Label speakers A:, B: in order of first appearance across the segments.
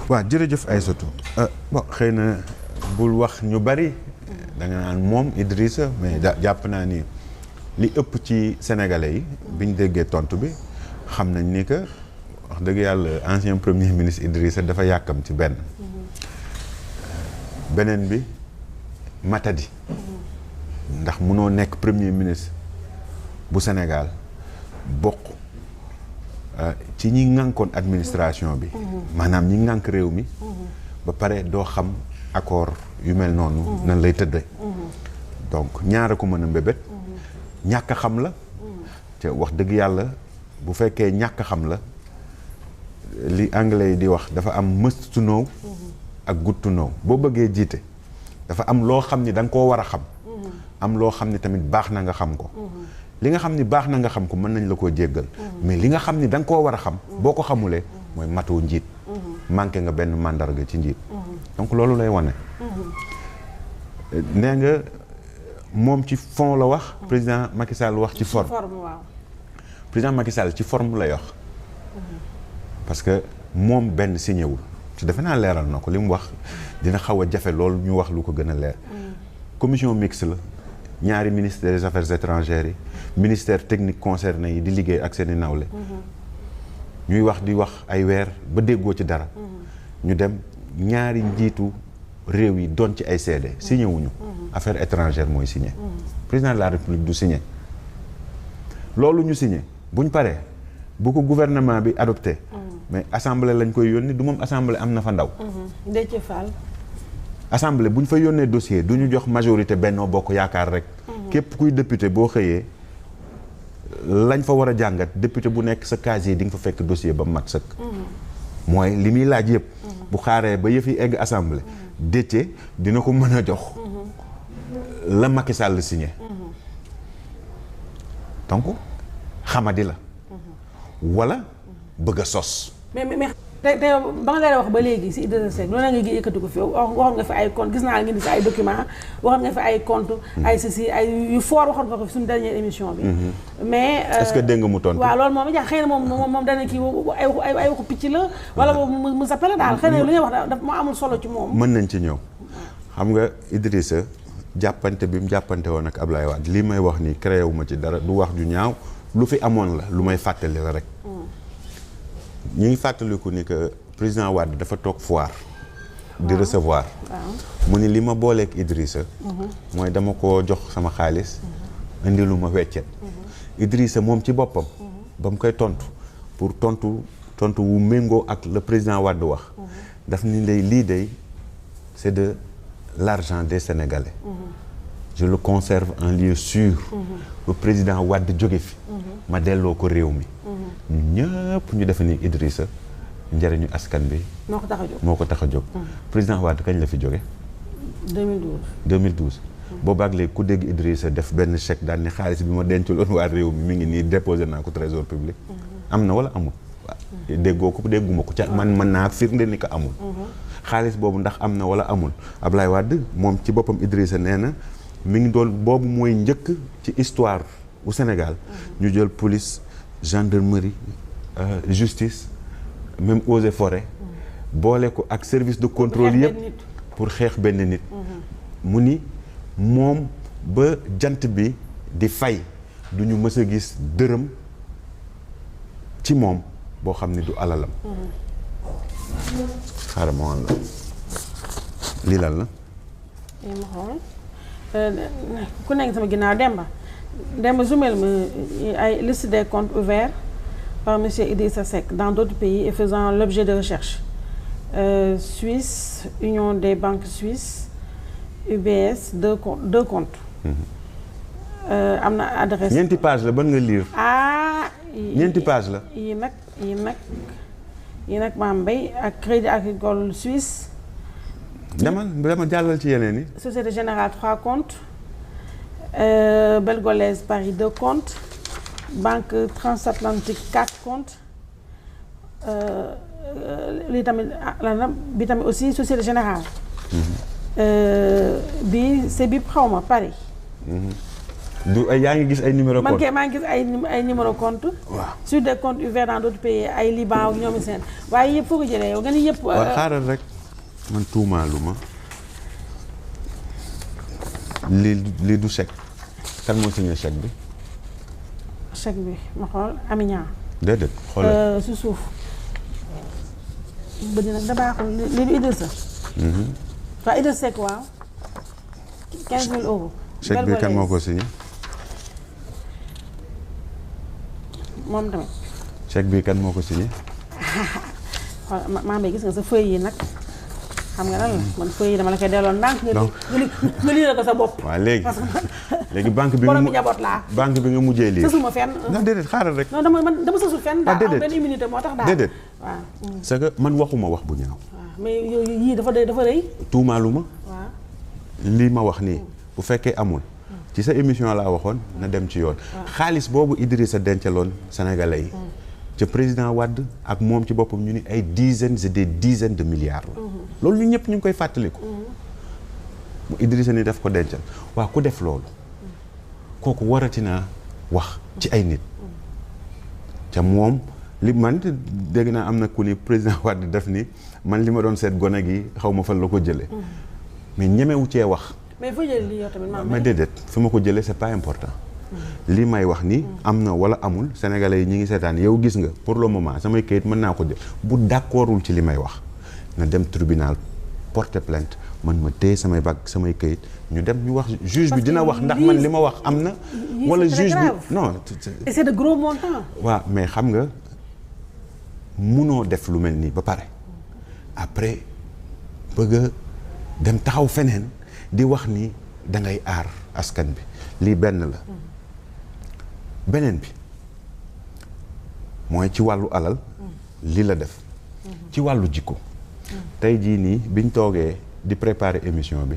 A: waaw jërëjëf Aïssatou bon xëy na bul wax ñu bari da nga naan moom Idrissa mais jàpp naa ni li ëpp ci sénégalais yi biñ déggee tontu bi xam nañ ni que wax dëgg yàlla ancien premier ministre Idrissa dafa yàkkam ci beneen bi matadi ndax munoo nekk premier ministre bu Sénégal bokk ci ñi ŋànkoon administration bi maanaam ñi ŋànk réew mi ba pare doo xam accord yu mel noonu nan lay tëdde donc ñaara ko mën a mbébét ñàkk a xam la te wax dëgg yàlla bu fekkee ñàkk a xam la li anglais yi di wax dafa am must to know ak good to know boo bëggee jiite dafa am loo xam ni da nga koo war a xam am loo xam ni tamit baax na nga xam ko li nga xam ni baax na nga xam ko mën nañ la koo jéggal mais li nga xam ni da nga koo war a xam boo ko xamulee mooy matu njiit manqué nga benn màndarga ci njiit donc loolu lay wane nee nga moom ci fond la wax président Macky Sall wax ci forme
B: waaw.
A: président Macky Sall ci forme lay wax parce que moom benn signé wul te defe naa leeral na ko li mu wax dina xaw a jafe loolu ñu wax lu ko gën a leer commission mixte la ñaari ministère des affaires étrangères yi ministère technique concerné yi di liggéey ak seeni nawle ñuy wax di wax ay weer ba déggoo ci dara ñu dem ñaari njiitu réew yi doon ci ay seede signé wuñu affaires étrangères mooy signé président de la république du signé loolu ñu signé buñ paree bu ko gouvernement bi adopté mais assemblée lañ koy yónni du moom assemblée am na fa ndaw
B: Déthié Fall.
A: assemblée bu ñu fa yónnee dossier du ñu jox majorité Benno Bokk Yaakaar rek képp kuy député boo xëyee lañ fa war a jàngat député bu nekk sa casier di nga fa fekk dossier ba mat sëkk mooy li muy laaj yëpp bu xaaree ba yëf yi egg assemblée Déthié dina ko mën a jox la Macky Sall signé donc xamadi la wala bëgg a sos
B: mais te ba nga leen wax ba léegi si Idrissa Seck loolu nga ngi yëkkati ko fi waxoon nga fi ay compte gis naa ngeen di si ay document waxoon nga fi ay compte ay ceci ay yu fort waxoon nga ko fi suñu dernière émission bi mais
A: est-ce que dégg nga mu tontu
B: waaw loolu moom ja xëy na moom dana kii ay waxu picc la wala mu zappale daal xëy na li ngay wax daf moo amul solo ci moom
A: mën nañ ci ñëw xam nga Idrissa jàppante bi mu jàppante woon ak Ablaye Wade lii may wax nii créé wu ma ci dara du wax ju ñaaw lu fi amoon la lu may fàttali la rek ñi ngi fàttaliku ni que président Wade dafa toog foire di recevoir mu ni li ma booleeg Idrissa mooy dama ko jox sama xaalis indi lu ma weccet Idrissa moom ci boppam ba mu koy tontu pour tontu wu méngoo ak le président Wade wax daf ni lay lii day c'est de l'argent des Sénégalais je le conserve en lieu sûr le président Wade jóge fi ma delloo ko réew mi ñëpp ñu defe ni Idrissa njëriñu askan bi moo ko tax a jóg président Wade kañ la fi jóge 2012 boobaag léegi ku dégg Idrissa def benn chèque daal ni xaalis bi ma denculoon waa réew mi ngi nii déposé naa ko trésor public am na wala amul waaw déggoo ko dégguma ko ca man mën naa firnde ni ko amul xaalis boobu ndax am na wala amul Ablaye Wade moom ci boppam Idrissa nee na mi ngi doon boobu mooy njëkk ci histoire au Sénégal ñu jël police gendarmerie justice même eaux et forêts boole ko ak service de contrôle yëpp pour xeex benn nit mu ni moom ba jant bi di fay du ñu mës a gis dërëm ci moom boo xam ni du alalam xaaral ma woon la lii lan la
B: ku nekk sama ginnaaw Demba zoomel ma ay liste des comptes ouverts par monsieur Idrissa Seck dans d'autres pays et faisant l'objet de recherche Suisse Union des banques suisses UBS deux comptes am na adresse
A: ñeenti page la ban nga lire ñeenti page la
B: yi nag Mame Mbaye ak Crédit Agricole Suisse
A: dama jàllal ci yeneen yi
B: Société Générale 3 comptes Belgolaise Paris 2 comptes Banque Transatlantique 4 comptes lii tamit bi tamit aussi Société Générale bi c'est bi xawma Paris
A: du ay yaa ngi gis ay numéro
B: man
A: compte.
B: kay maa ngi gis ay numéro compte.
A: waaw
B: sur des comptes ouverts dans d'autres pays ay Liban ak ñoom seen waaye yëpp foo ko jëlee yow nga ni yëpp.
A: waaw xaaral rek man tuumaalu ma lii du chèque kan moo signé chèque bi.
B: chèque bi ma xool Amignan.
A: déedéet xoolal
B: si suuf. bëri nag da baaxul li du Idrissa. waaw Idrissa Seck waaw. 15 000 euros.
A: chèque bi kan moo ko signé.
B: moom tamit.
A: chèque bi kan moo ko signé.
B: xool maa ngi gis nga sa feuille yi nag xam nga lan la man feuille yi dama la koy delloo ndànk. nga lii la ko sa bopp.
A: waaw léegi banque bi.
B: borom bi njaboot laa.
A: banque bi nga mujjee lii.
B: sësul ma fenn.
A: non déedéet xaaral rek.
B: non dama sësul fenn.
A: ah déedéet
B: am benn immunité moo tax daal.
A: déedéet
B: waaw.
A: c'est que man waxuma wax bu ñaaw.
B: waaw mais yii dafa rëy.
A: tuumaalu ma.
B: waaw.
A: lii ma wax nii bu fekkee amul. ci sa émission laa waxoon na dem ci yoon. xaalis boobu Idrissa dencaloon sénégalais yi. ca président Wade ak moom ci boppam ñu ni ay dizaines et des dizaines de milliards la. loolu ñu ñëpp ñu ngi koy fàttaliku. mu Idrissa ni def ko dencal waa ku def loolu. kooku warati naa wax ci ay nit. ca moom li man dégg naa am na ku ni président Wade def ni man li ma doon seet gone gi xaw ma fan la ko jëlee. mais ñemewu cee wax.
B: mais foo jëlee lii yow tamit
A: mais déedéet fi ma ko jëlee c'est pas important. li may wax ni am na wala amul sénégalais yi ñi ngi seetaan yow gis nga pour le moment samay kayit mën naa ko jël bu d'accordul ci li may wax na dem tribunal porter plainte man ma téye samay samay kayit ñu dem ñu wax juge bi dina wax ndax man li ma wax am na. wala juge bi non.
B: et c'est de gros montants.
A: waaw mais xam nga munoo def lu mel nii ba pare après bëgg a dem taxaw feneen di wax ni da ngay aar askan bi lii benn la. beneen bi mooy ci wàllu alal li la def ci wàllu jikko tey jii nii biñ toogee di préparer émission bi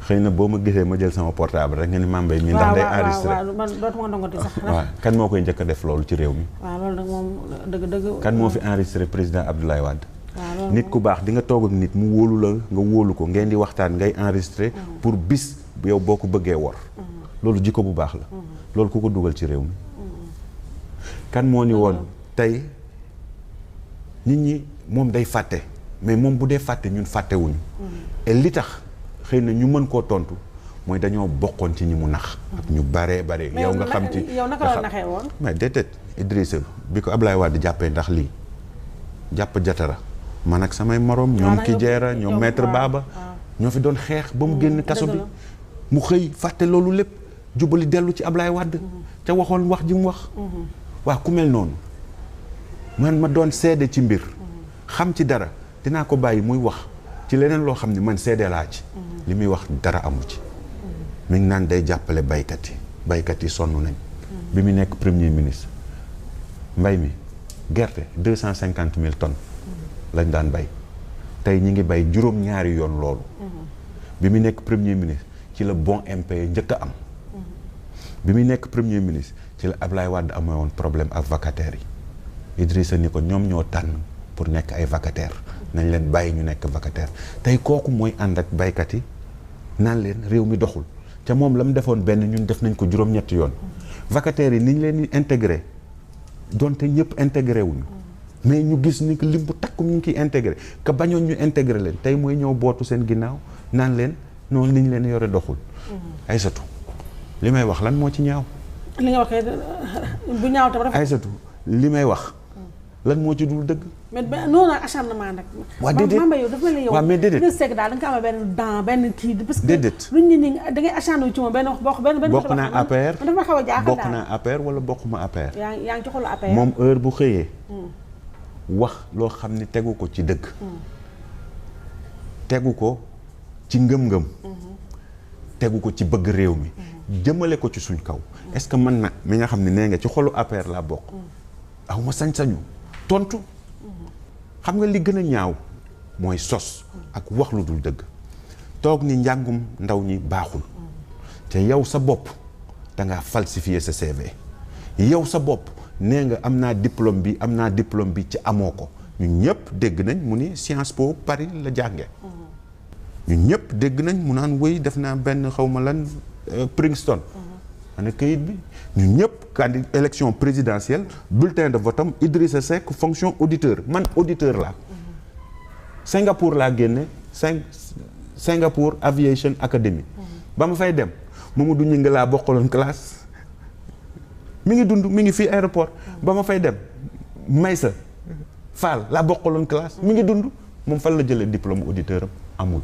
A: xëy na boo ma gisee ma jël sama portable rek nga ni Mame Mbaye mi ndax day enregistré
B: waaw man dootuma ndongoti sax.
A: waaw kan moo koy njëkk a def loolu ci réew mi.
B: waaw loolu nag moom dëgg.
A: kan moo fi enregistré président Abdoulaye Wade.
B: waaw
A: nit ku baax di nga toog ak nit mu wóolu la nga wóolu ko ngeen di waxtaan ngay enregistré pour bis yow boo ko bëggee wor loolu jikko bu baax la. loolu ku ko dugal ci réew mi. kan moo ni woon tey nit ñi moom day fàtte mais moom bu dee fàtte ñun fàttewuñu. et li tax xëy na ñu mën koo tontu mooy dañoo bokkoon ci ñi mu nax. ak ñu baree bare. yow nga xam ci
B: yow naka la naxee woon.
A: mais déedéet Idrissa bi ko Ablaye Wade jàppee ndax lii jàpp jatara man ak samay morom. ñoom ki jeera ñoom maître Baba. ñoo fi doon xeex ba mu génn kaso bi. mu xëy fàtte loolu lépp. jubali dellu ci Ablaye Wade te waxoon wax ji mu wax. waa ku mel noonu man ma doon seede ci mbir. xam ci dara dinaa ko bàyyi muy wax ci leneen loo xam ne man seede laa ci. li muy wax dara amu ci. mi ngi naan day jàppale baykat yi sonn nañ. bi mu nekk premier ministre mbay mi gerte 250 000 tonnes lañ daan bay tey ñi ngi bay juróom-ñaari yoon loolu. bi mu nekk premier ministre ci la bon impayé njëkk a am. bi muy nekk premier ministre ci la Ablaye Wade amee woon problème ak vacataires yi Idrissa ni ko ñoom ñoo tànn pour nekk ay vacataires nañ leen bàyyi ñu nekk vacataire tey kooku mooy ànd ak baykat yi naan leen réew mi doxul te moom la mu defoon benn ñun def nañ ko juróom-ñetti yoon. vacataires yi ni ñu leen di intégré donte ñëpp intégré wuñu mais ñu gis ni lim bu takkum ñu ngi ciy intégré que bañoon ñu intégré leen tey mooy ñëw bootu seen ginnaaw naan leen noonu li ñu leen yore doxul. Aïssatou li may wax lan moo ci ñaaw.
B: li nga waxee bu ñaaw tam rafet.
A: Aïssatou li may wax lan moo ci dul dëgg.
B: mais noonu ak acharnement nag.
A: waa déedéet
B: Mame Mbaye yow dafa mel ni yow.
A: waaw mais déedéet
B: nga segg daal da nga ko amee benn dent benn kii. parce que
A: déedéet
B: luñ ne nii da ngay acharné ci moom benn wax benn.
A: bokk naa APR
B: dafa xaw a jaaxal daal
A: bokk naa APR wala bokkuma APR.
B: yaa ngi ci xolu APR.
A: moom heure bu xëyee. wax loo xam ni tegu ko ci dëgg. tegu ko ci ngëm-ngëm. tegu ko ci bëgg réew mi. jëmale ko ci suñ kaw. est-ce que man nag mi nga xam ne nee nga ci xolu APR laa bokk. aw ma sañ-sañu tontu. xam nga li gën a ñaaw mooy sos ak wax lu dul dëgg. toog ni njàngum ndaw ñi baaxul. te yow sa bopp da ngaa falsifier sa CV. yow sa bopp nee nga am naa diplôme bi ci amoo ko ñun ñëpp dégg nañ mu ni Sciences Po Paris la jànge ñun ñëpp dégg nañ mu naan wéy def naa benn xaw ma lan Princeton ana kayit bi ñun ñëpp candidat élection présidentielle bulletin de vote am Idrissa Seck fonction auditeur man auditeur laa Singapour laa génne Singapour Aviation Academy ba ma fay dem Mamadou Gningue laa bokkaloon classe mi ngi dund mi ngi fii aéroport ba ma fay dem Maysa Fall laa bokkaloon classe mi ngi dund moom fan la jëlee diplôme auditeur am amul